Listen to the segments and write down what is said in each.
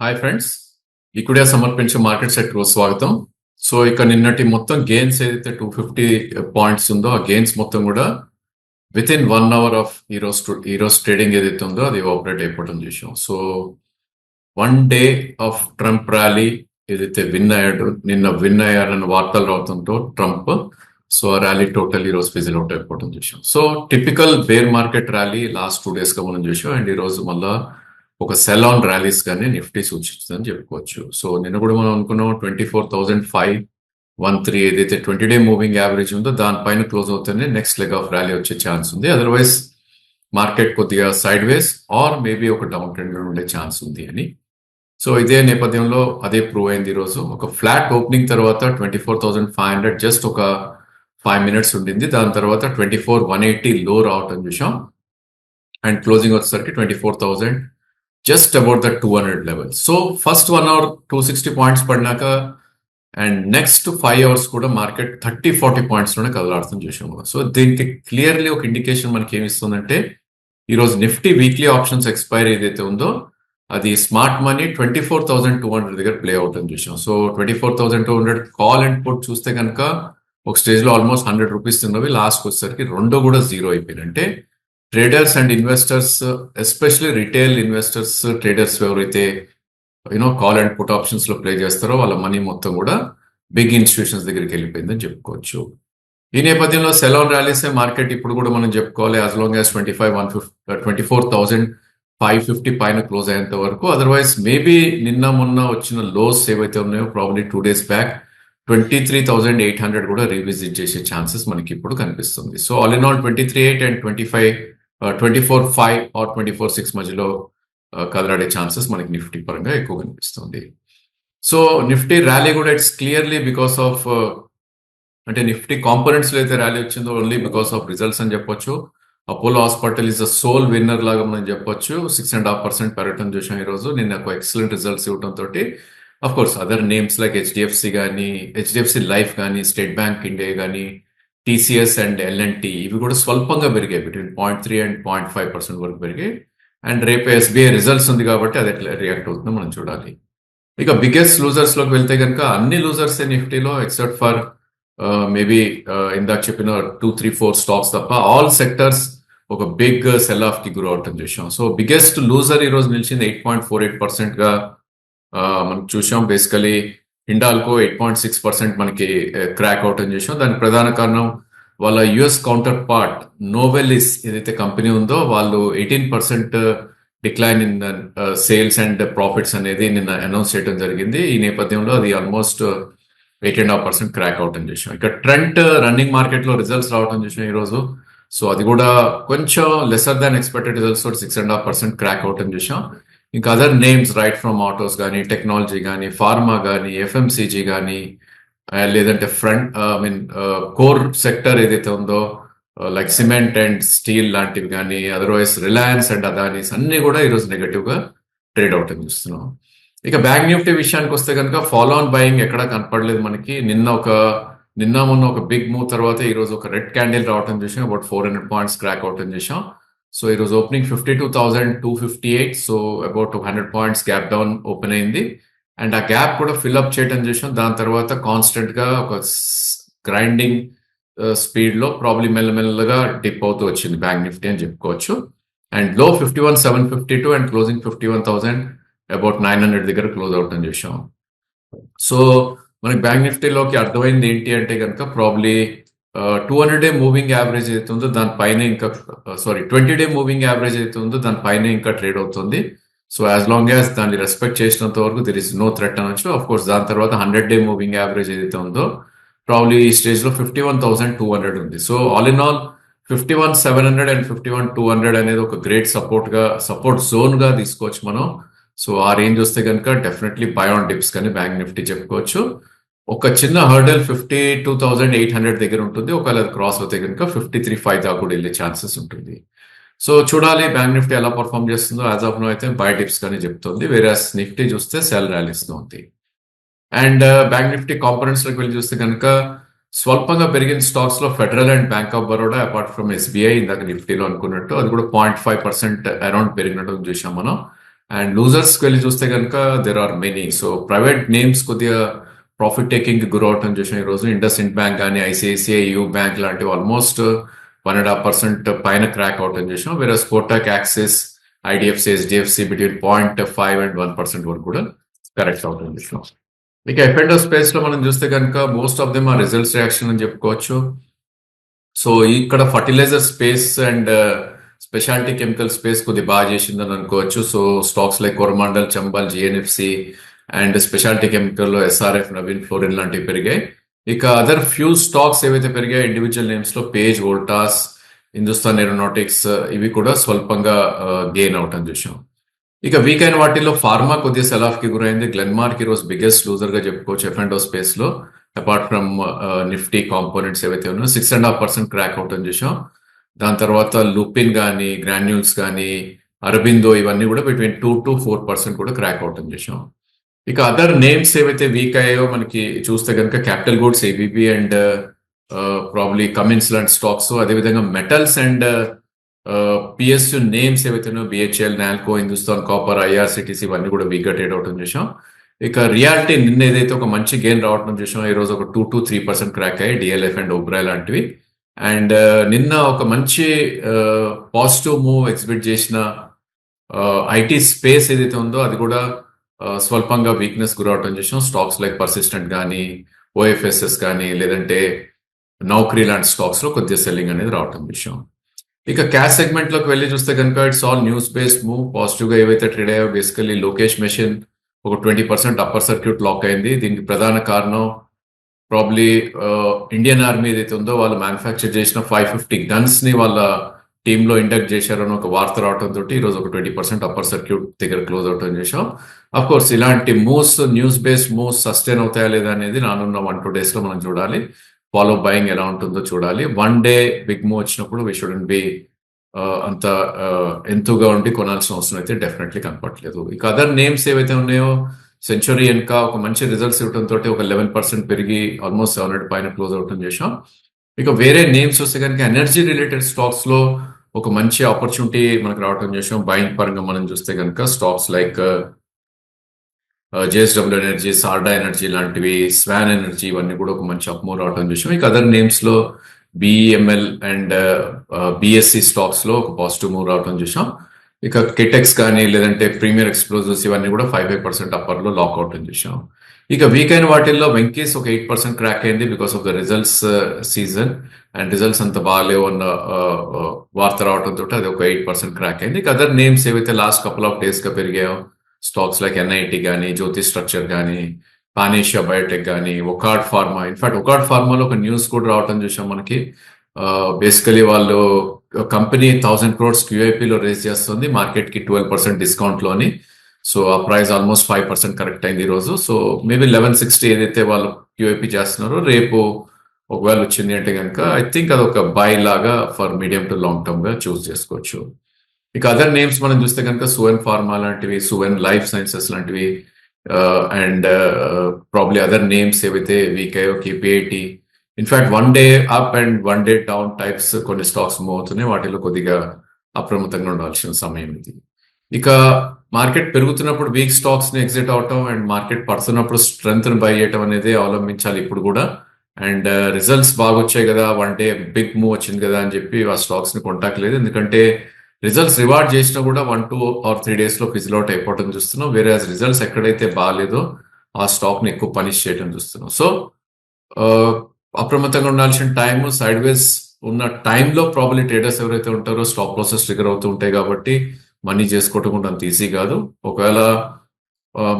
Hi friends, ఈక్విడియా సమర్పించే market set కు స్వాగతం. సో ఇక నిన్నటి మొత్తం గెయిన్స్ ఏదైతే 250 పాయింట్స్ ఉందో ఆ గెయిన్స్ మొత్తం కూడా విత్ ఇన్ 1 అవర్ ఆఫ్ ఈరోజు ట్రేడింగ్ ఏదైతే ఉందో అది ఆపరేట్ అయిపోవడం చూసాం. So 1 day of Trump rally ఏదైతే నిన్న విన్ అయ్యారన్న వార్తలు రావడంతో ట్రంప్, సో ఆ ర్యాలీ టోటల్ ఈరోజు ఫిజిల్ అవుట్ అయిపోవడం చూసాం. So typical bear market rally last 2 days గా మనం చూసాం. అండ్ ఈరోజు మళ్ళా ఒక సెల్ ఆన్ ర్యాలీస్ కానీ నిఫ్టీ సూచిస్తుందని చెప్పుకోవచ్చు. సో నిన్న కూడా మనం అనుకున్నాం 24,513 ఏదైతే 20-day మూవింగ్ యావరేజ్ ఉందో దానిపైన క్లోజ్ అవుతేనే నెక్స్ట్ లెగ్ ఆఫ్ ర్యాలీ వచ్చే ఛాన్స్ ఉంది. అదర్వైజ్ మార్కెట్ కొద్దిగా సైడ్ వేస్ ఆర్ మేబీ ఒక డౌన్ ట్రెండ్ లో ఉండే ఛాన్స్ ఉంది అని. సో ఇదే నేపథ్యంలో అదే ప్రూవ్ అయింది. ఈరోజు ఒక ఫ్లాట్ ఓపెనింగ్ తర్వాత 24,500 జస్ట్ ఒక 5 minutes ఉండింది. దాని తర్వాత 24,180 లో రావటం చూసాం. అండ్ క్లోజింగ్ వచ్చేసరికి 24,000 just about the 200 level. So first 1 hour 260 points పడినాక అండ్ నెక్స్ట్ 5 hours కూడా మార్కెట్ 30-40 పాయింట్స్ లోనే కదలాడుతూ చూసాము. సో దీనికి క్లియర్లీ ఒక ఇండికేషన్ మనకి ఏమిస్తుందంటే ఈరోజు నిఫ్టీ వీక్లీ ఆప్షన్స్ ఎక్స్పైరీ ఏదైతే ఉందో అది స్మార్ట్ మనీ 24,200 దగ్గర ప్లే అవుతుంది చూసాం. సో 24,200 కాల్ అండ్ పుట్ చూస్తే కనుక ఒక స్టేజ్ లో ఆల్మోస్ట్ 100 రూపీస్ ఉన్నవి, లాస్ట్ వచ్చేసరికి రెండు కూడా జీరో అయిపోయినాయి. అంటే traders and investors, especially retail investors, traders ఎవరైతే కాల్ అండ్ పుట్ ఆప్షన్స్ లో ప్లే చేస్తారో వాళ్ళ మనీ మొత్తం కూడా బిగ్ ఇన్స్టిట్యూషన్స్ దగ్గరికి వెళ్ళిపోయిందని చెప్పుకోవచ్చు. ఈ నేపథ్యంలో సెల్ ఆన్ ర్యాలీసే మార్కెట్ ఇప్పుడు కూడా మనం చెప్పుకోవాలి. యాజ్ లాంగ్ యాజ్ 24,550 పైన క్లోజ్ అయ్యేంత వరకు. అదర్వైజ్ మేబీ నిన్న మొన్న వచ్చిన లోస్ ఏవైతే ఉన్నాయో ప్రాబ్లీ 2 days బ్యాక్ 23,800 కూడా రీవిజిట్ చేసే ఛాన్సెస్ మనకి ఇప్పుడు కనిపిస్తుంది. So all in all 23,800 and 24,500 or 24,600 మధ్యలో కదలాడే ఛాన్సెస్ మనకి నిఫ్టీ పరంగా ఎక్కువ కనిపిస్తుంది. సో నిఫ్టీ ర్యాలీ కూడా ఇట్స్ క్లియర్లీ బికాస్ ఆఫ్ అంటే నిఫ్టీ కాంపోనెంట్స్ లో అయితే ర్యాలీ వచ్చిందో ఓన్లీ బికాస్ ఆఫ్ రిజల్ట్స్ అని చెప్పొచ్చు. Apollo hospital is the sole winner లాగా మనం చెప్పొచ్చు. 6.5% పెరగటం చూసాం ఈ రోజు. నిన్న ఒక ఎక్సలెంట్ రిజల్ట్స్ ఇవ్వడం తోటి of course other names like HDFC కానీ, హెచ్డిఎఫ్సి లైఫ్ కానీ, స్టేట్ బ్యాంక్ ఇండియా కానీ, టీసీఎస్ అండ్ ఎల్ఎన్టీ ఇవి కూడా స్వల్పంగా పెరిగాయి. బిట్వీన్ 0.3 and 0.5% వరకు పెరిగాయి. అండ్ రేపు ఎస్బీఐ రిజల్ట్స్ ఉంది కాబట్టి అది ఎట్లా రియాక్ట్ అవుతుందో మనం చూడాలి. ఇక బిగ్గెస్ట్ లూజర్స్ లోకి వెళ్తే కనుక అన్ని లూజర్స్ నిఫ్టీలో ఎక్సెప్ట్ ఫర్ మేబీ ఇందాక చెప్పిన 2-3-4 స్టాక్స్ తప్ప ఆల్ సెక్టర్స్ ఒక బిగ్ సెల్ ఆఫ్ కి గురి అవటం చూసాం. సో బిగ్గెస్ట్ లూజర్ ఈ రోజు నిలిచింది 8.48% గా మనం చూసాం. బేసికలీ హిండాల్కో 8.6% మనకి క్రాక్ అవటం చూసాం. దానికి ప్రధాన కారణం వాళ్ళ యుఎస్ కౌంటర్ పార్ట్ నోవెలిస్ ఏదైతే కంపెనీ ఉందో వాళ్ళు 18% decline in sales and profits అనేది నిన్న అనౌన్స్ చేయడం జరిగింది. ఈ నేపథ్యంలో అది ఆల్మోస్ట్ 8.5% క్రాక్ అవటం చూసాం. ఇక ట్రెంట్ రన్నింగ్ మార్కెట్ లో రిజల్ట్స్ రావటం చూసాం ఈ రోజు. సో అది కూడా కొంచెం లెసర్ దాన్ ఎక్స్పెక్టెడ్ రిజల్ట్స్ తోటి 6.5% క్రాక్ అవటం చూసాం. ఇంకా other names right from autos కానీ, టెక్నాలజీ కానీ, ఫార్మా కానీ, ఎఫ్ఎంసీజీ కానీ, లేదంటే కోర్ సెక్టర్ ఏదైతే ఉందో లైక్ సిమెంట్ అండ్ స్టీల్ లాంటివి కానీ, అదర్వైజ్ రిలయన్స్ అండ్ అదానీస్ అన్ని కూడా ఈరోజు నెగటివ్ గా ట్రేడ్ అవుట్ చూస్తున్నాం. ఇక బ్యాంక్ నిఫ్టీ విషయానికి వస్తే కనుక ఫాలో ఆన్ బయింగ్ ఎక్కడా కనపడలేదు మనకి. నిన్న మొన్న ఒక బిగ్ మూవ్ తర్వాత ఈ రోజు ఒక రెడ్ క్యాండిల్ రావటం చూసాం. అబౌట్ 400 పాయింట్స్ క్రాక్ అవటం చూసాం. సో ఈ రోజు opening 52,258. So about 100 points gap down open అయింది. అండ్ ఆ గ్యాప్ కూడా ఫిల్అప్ చేయడం చూసాం. దాని తర్వాత కాన్స్టెంట్ గా ఒక గ్రైండింగ్ స్పీడ్ లో ప్రాబ్లీ మెల్లమెల్లగా డిప్ అవుతూ వచ్చింది బ్యాంక్ నిఫ్టీ అని చెప్పుకోవచ్చు. అండ్ లో 51,752 అండ్ క్లోజింగ్ 51,000 అబౌట్ 900 దగ్గర క్లోజ్ అవటం చూసాం. సో మనకి బ్యాంక్ నిఫ్టీలోకి అర్థమైంది ఏంటి అంటే కనుక ప్రాబ్లీ 200-day మూవింగ్ యావరేజ్ అయితే ఉందో దానిపైన ఇంకా 20-day మూవింగ్ యావరేజ్ అయితే ఉందో దానిపైన ఇంకా ట్రేడ్ అవుతుంది. సో యాజ్ లాంగ్ యాజ్ దాన్ని రెస్పెక్ట్ చేసినంత వరకు దిర్ ఇస్ నో థ్రెట్ అనొచ్చు. ఆఫ్ కోర్స్ దాని తర్వాత 100-day మూవింగ్ యావరేజ్ ఏదైతే ఉందో ప్రాబ్లీ ఈ స్టేజ్ లో 51,200 ఉంది. So all in all 51,700 and 51,200 అనేది ఒక గ్రేట్ సపోర్ట్ జోన్ గా తీసుకోవచ్చు మనం. సో ఆ రేంజ్ వస్తే కనుక డెఫినెట్లీ బై ఆన్ డిప్స్ కానీ బ్యాంక్ నిఫ్టీ చెప్పుకోవచ్చు. ఒక చిన్న హర్డల్ 52,800 దగ్గర ఉంటుంది. ఒకవేళ అది క్రాస్ అవుతే కనుక 53,500 దాకా కూడా వెళ్ళే ఛాన్సెస్ ఉంటుంది. సో చూడాలి బ్యాంక్ నిఫ్టీ ఎలా పర్ఫామ్ చేస్తుందో. యాజ్ ఆఫ్ నో అయితే బై డిప్స్ కానీ చెప్తుంది, వేరే నిఫ్టీ చూస్తే సెల్ ర్యాలీస్ లో ఉంది. అండ్ బ్యాంక్ నిఫ్టీ కాంపోనెంట్స్ లోకి వెళ్ళి చూస్తే కనుక స్వల్పంగా పెరిగిన స్టాక్స్ లో federal and bank of Baroda apart from SBI ఇందాక నిఫ్టీలో అనుకున్నట్టు అది కూడా 0.5% అరౌండ్ పెరిగినట్టు చూసాం మనం. అండ్ లూజర్స్కి వెళ్ళి చూస్తే కనుక there are many. So private names కొద్దిగా ప్రాఫిట్ టేకింగ్ గురి అవటం చూసాం ఈ రోజు. ఇండస్ ఇండ్ బ్యాంక్ కానీ ఐసిఐసిఐ యూ బ్యాంక్ లాంటివి ఆల్మోస్ట్ 1.5% పైన క్రాక్ అవటం చూసాం. వేరే Kotak, Axis, IDFC, HDFC between 0.5 and 1% వరకు కూడా కరెక్ట్ అవటం చూసాం. ఇక ఎఫ్ఎండో స్పేస్ లో మనం చూస్తే కనుక మోస్ట్ ఆఫ్ దెమ్ ఆ రిజల్ట్స్ రియాక్షన్ అని చెప్పుకోవచ్చు. సో ఇక్కడ fertiliser space and speciality chemical space కొద్ది బాగా చేసిందని అనుకోవచ్చు. So stocks like Coromandel, Chambal, GNFC and speciality chemical లో ఎస్ఆర్ఎఫ్, నవీన్ ఫ్లోరిన్ లాంటివి పెరిగాయి. ఇక అదర్ ఫ్యూ స్టాక్స్ ఏవైతే పెరిగాయో ఇండివిజువల్ నేమ్స్ లో పేజ్, వోల్టాస్, హిందుస్థాన్ ఏరోనాటిక్స్ ఇవి కూడా స్వల్పంగా గెయిన్ అవటం చూసాం. ఇక వీక్ అయిన వాటిల్లో ఫార్మా కొద్దిగా సెలాఫ్ కి గురైంది. గ్లెన్మార్క్ ఈ రోజు బిగ్గెస్ట్ లూజర్ గా చెప్పుకోవచ్చు ఎఫ్ఎండో స్పేస్ లో. అపార్ట్ ఫ్రమ్ నిఫ్టీ కాంపోనెంట్స్ ఏవైతే ఉన్నాయో 6.5% క్రాక్ అవటం చూసాం. దాని తర్వాత లుపిన్ కానీ, గ్రాన్యూల్స్ కానీ, అరబిందో ఇవన్నీ కూడా బిట్వీన్ 2 to 4% కూడా క్రాక్ అవటం చూసాం. ఇక అదర్ నేమ్స్ ఏవైతే వీక్ అయ్యాయో మనకి చూస్తే కనుక capital goods, ABB and probably Cummins లాంటి స్టాక్స్, అదేవిధంగా మెటల్స్ అండ్ పిఎస్యు నేమ్స్ ఏవైతే ఉన్నాయో BHEL, Nalco, Hindustan copper, IRCTC ఇవన్నీ కూడా వీక్ గా ట్రేడ్ అవటం చూసాం. ఇక రియాలిటీ నిన్న ఏదైతే ఒక మంచి గెయిన్ రావటం చూసాం, ఈ రోజు ఒక 2 to 3% క్రాక్ అయ్యాయి డిఎల్ఎఫ్ అండ్ ఓబ్రాయ్ లాంటివి. అండ్ నిన్న ఒక మంచి పాజిటివ్ మూవ్ ఎగ్జిబిట్ చేసిన ఐటీ స్పేస్ ఏదైతే ఉందో అది కూడా స్వల్పంగా వీక్నెస్ గురవటం చూసాం. స్టాక్స్ లైక్ పర్సిస్టెంట్ కానీ, ఓఎఫ్ఎస్ఎస్ కానీ, లేదంటే నౌకరీ లాంటి స్టాక్స్ లో కొద్దిగా సెల్లింగ్ అనేది రావటం చూసాం. ఇక క్యాష్ సెగ్మెంట్ లోకి వెళ్ళి చూస్తే కనుక it's all news based move. Positive గా ఏవైతే ట్రేడ్ అయ్యాయో బేసికలీ లోకేష్ మెషిన్ ఒక 20% అప్పర్ సర్క్యూట్ లాక్ అయింది. దీనికి ప్రధాన కారణం ప్రాబ్లీ ఇండియన్ ఆర్మీ ఏదైతే ఉందో వాళ్ళు మ్యానుఫ్యాక్చర్ చేసిన 550 గన్స్ ని వాళ్ళ టీంలో ఇండక్ట్ చేశారని ఒక వార్త రావడంతో ఈ రోజు ఒక 20% అప్పర్ సర్క్యూట్ దగ్గర క్లోజ్ అవటం చేసాం. అఫ్ కోర్స్ ఇలాంటి moves, news based moves sustain అవుతాయా లేదా అనేది రానున్న 1-2 days లో మనం చూడాలి. ఫాలో బయింగ్ ఎలా ఉంటుందో చూడాలి. వన్ డే బిగ్ మూవ్ వచ్చినప్పుడు వీ షుడెంట్ బి అంత ఎంతుగా ఉండి కొనాల్సిన అవసరం అయితే డెఫినెట్లీ కనపట్లేదు. ఇక అదర్ నేమ్స్ ఏవైతే ఉన్నాయో సెంచురీ ఇంకా ఒక మంచి రిజల్ట్స్ ఇవ్వడంతో ఒక 11% పెరిగి ఆల్మోస్ట్ 700 పైన క్లోజ్ అవటం చేసాం. ఇక వేరే నేమ్స్ వస్తే కనుక ఎనర్జీ రిలేటెడ్ స్టాక్స్ లో ఒక మంచి ఆపర్చునిటీ మనకు రావటం చేసాం. బయింగ్ పరంగా మనం చూస్తే కనుక stocks like JSW energy, Sarda energy లాంటివి, స్వాన్ ఎనర్జీ ఇవన్నీ కూడా ఒక మంచి అప్మూవ్ రావటం చూసాం. ఇక అదర్ నేమ్స్ లో బిఎంఎల్ అండ్ బిఎస్సి స్టాక్స్ లో ఒక పాజిటివ్ మూవ్ రావటం చూసాం. ఇక కిటెక్స్ కానీ, లేదంటే ప్రీమియర్ ఎక్స్ప్లోజివ్స్ ఇవన్నీ కూడా 5% అప్పర్ లో లాక్ అవటం చూసాం. ఇక వీక్ అయిన వాటిల్లో వెంకీస్ ఒక 8% క్రాక్ అయింది because of the results season and results అంత బాగాలేవు అన్న వార్త రావడంతో అది ఒక 8% క్రాక్ అయింది. ఇక అదర్ నేమ్స్ ఏవైతే లాస్ట్ కపుల్ ఆఫ్ డేస్ గా పెరిగాయో స్టాక్స్ లైక్ ఎన్ఐటి కానీ, జ్యోతి స్ట్రక్చర్ కానీ, పానేషియా బయోటెక్ కానీ, ఒకాడ్ ఫార్మా. ఇన్ఫాక్ట్ ఒకాడ్ ఫార్మాలో ఒక న్యూస్ కూడా రావటం చూసాం మనకి. బేసికలీ వాళ్ళు కంపెనీ 1000 crores క్యూఐపీలో రేస్ చేస్తుంది మార్కెట్ కి 12% డిస్కౌంట్ లోని. సో ఆ ప్రైస్ ఆల్మోస్ట్ 5% కరెక్ట్ అయింది ఈ రోజు. సో మేబీ 1160 ఏదైతే వాళ్ళు క్యూఐపీ చేస్తున్నారో రేపు ఒకవేళ వచ్చింది అంటే కనుక ఐ థింక్ అది ఒక బై లాగా for medium to long term గా చూస్ చేసుకోవచ్చు. ఇక అదర్ నేమ్స్ మనం చూస్తే కనుక సువెన్ ఫార్మా లాంటివి, సువెన్ లైఫ్ సైన్సెస్ లాంటివి అండ్ ప్రాబ్లీ అదర్ నేమ్స్ ఏవైతే వీక్ అయ్యో KPIT. In fact one day up and one day down types కొన్ని స్టాక్స్ మూవ్ అవుతున్నాయి. వాటిలో కొద్దిగా అప్రమత్తంగా ఉండాల్సిన సమయం ఇది. ఇక మార్కెట్ పెరుగుతున్నప్పుడు వీక్ స్టాక్స్ ని ఎగ్జిట్ అవటం అండ్ మార్కెట్ పడుతున్నప్పుడు స్ట్రెంత్ ని బై చేయటం అనేది అవలంబించాలి ఇప్పుడు కూడా. అండ్ రిజల్ట్స్ బాగా వచ్చాయి కదా, వన్ డే బిగ్ మూవ్ వచ్చింది కదా అని చెప్పి ఆ స్టాక్స్ ని కొంటాకలేదు. ఎందుకంటే రిజల్ట్స్ రివార్డ్ చేసినా కూడా 1, 2 or 3 days లో ఫిజిల్ అవుట్ అయిపోవడం చూస్తున్నాం. వేరే రిజల్ట్స్ ఎక్కడైతే బాగాలేదో ఆ స్టాక్ ని ఎక్కువ పనిష్ చేయడం చూస్తున్నాం. సో అప్రమత్తంగా ఉండాల్సిన టైం, సైడ్ వేస్ ఉన్న టైంలో ప్రాబ్లీ ట్రేడర్స్ ఎవరైతే ఉంటారో స్టాప్ లాసెస్ ట్రిగర్ అవుతూ ఉంటాయి కాబట్టి మనీ చేసుకోవటం కూడా అంత ఈజీ కాదు. ఒకవేళ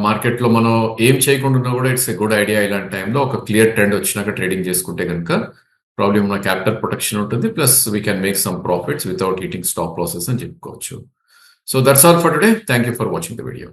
మార్కెట్ లో మనం ఏం చేయకుండా ఉన్నా కూడా ఇట్స్ ఎ గుడ్ ఐడియా ఇలాంటి టైంలో ఒక క్లియర్ ట్రెండ్ వచ్చినాక ట్రేడింగ్ చేసుకుంటే కనుక ప్రాబ్లమ్ ఉన్న క్యాపిటల్ ప్రొటెక్షన్ ఉంటుంది, plus we can make some profits without heating stop losses అని చెప్పుకోవచ్చు. So that's all for today. Thank you for watching the video.